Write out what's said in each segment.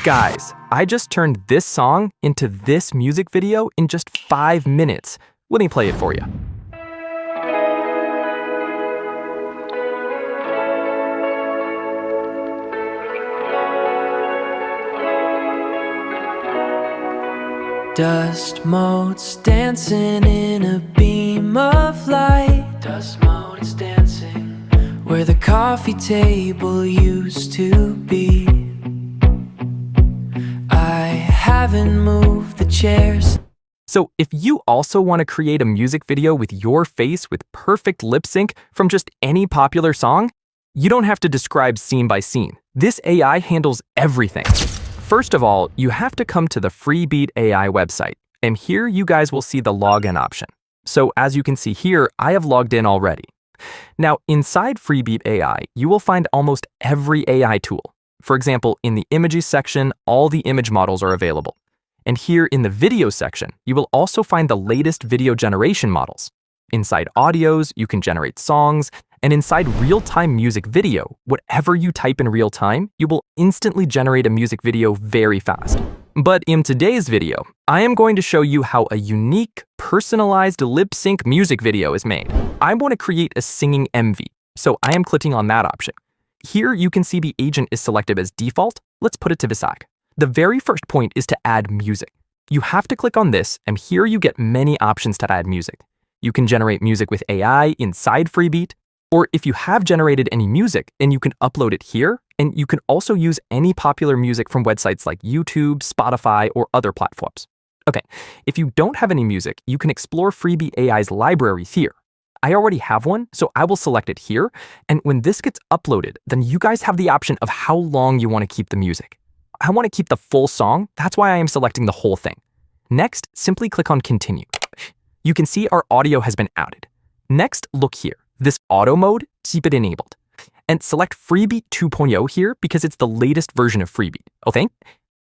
Guys, I just turned this song into this music video in just 5 minutes. Let me play it for you. Dust motes dancing in a beam of light. Dust motes dancing where the coffee table used to be. I haven't moved the chairs. So if you also want to create a music video with your face with perfect lip sync from just any popular song, you don't have to describe scene by scene. This AI handles everything. First of all, you have to come to the Freebeat AI website, and here you guys will see the login option. So as you can see here, I have logged in already. Now, inside Freebeat AI, you will find almost every AI tool. For example, in the images section, all the image models are available. And here in the video section, you will also find the latest video generation models. Inside audios, you can generate songs, and inside real-time music video, whatever you type in real time, you will instantly generate a music video very fast. But in today's video, I am going to show you how a unique, personalized lip sync music video is made. I want to create a singing MV, so I am clicking on that option. Here you can see the agent is selected as default. Let's put it to Visag. The very first point is to add music. You have to click on this, and here you get many options to add music. You can generate music with AI inside Freebeat, or if you have generated any music, then you can upload it here, and you can also use any popular music from websites like YouTube, Spotify, or other platforms. Okay, if you don't have any music, you can explore Freebeat AI's library here. I already have one, so I will select it here, and when this gets uploaded, then you guys have the option of how long you want to keep the music. I want to keep the full song, that's why I am selecting the whole thing. Next, simply click on Continue. You can see our audio has been added. Next, look here. This auto mode, keep it enabled. And select Freebeat 2.0 here because it's the latest version of Freebeat, okay?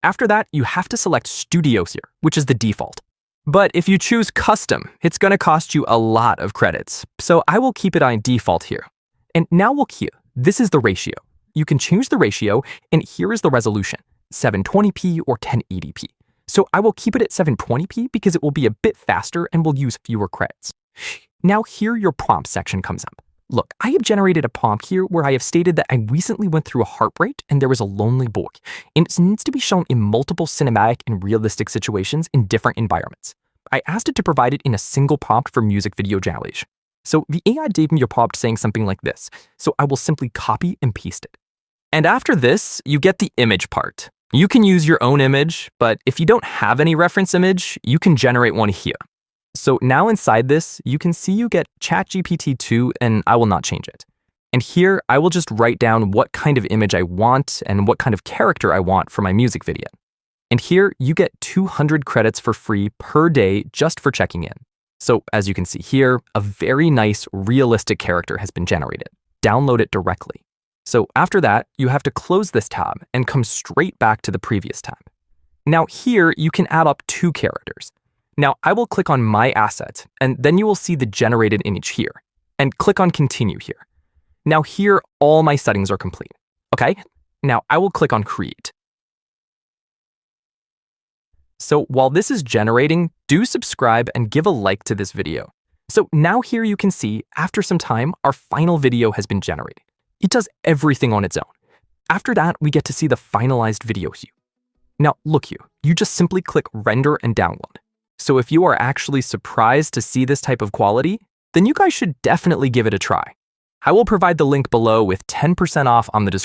After that, you have to select Studios here, which is the default. But if you choose Custom, it's going to cost you a lot of credits, so I will keep it on default here. And now look here, this is the ratio. You can change the ratio, and here is the resolution, 720p or 1080p. So I will keep it at 720p because it will be a bit faster and will use fewer credits. Now here your prompt section comes up. Look, I have generated a prompt here where I have stated that I recently went through a heartbreak and there was a lonely boy, and it needs to be shown in multiple cinematic and realistic situations in different environments. I asked it to provide it in a single prompt for music video generation. So the AI gave me a prompt saying something like this, so I will simply copy and paste it. And after this, you get the image part. You can use your own image, but if you don't have any reference image, you can generate one here. So now inside this, you can see you get ChatGPT 2, and I will not change it. And here, I will just write down what kind of image I want and what kind of character I want for my music video. And here, you get 200 credits for free per day just for checking in. So as you can see here, a very nice, realistic character has been generated. Download it directly. So after that, you have to close this tab and come straight back to the previous tab. Now here, you can add up 2 characters. Now I will click on My Asset, and then you will see the generated image here, and click on Continue here. Now here, all my settings are complete, okay? Now I will click on Create. So while this is generating, do subscribe and give a like to this video. So now here you can see, after some time, our final video has been generated. It does everything on its own. After that, we get to see the finalized video here. Now look here, you just simply click Render and Download. So if you are actually surprised to see this type of quality, then you guys should definitely give it a try. I will provide the link below with 10% off on the description.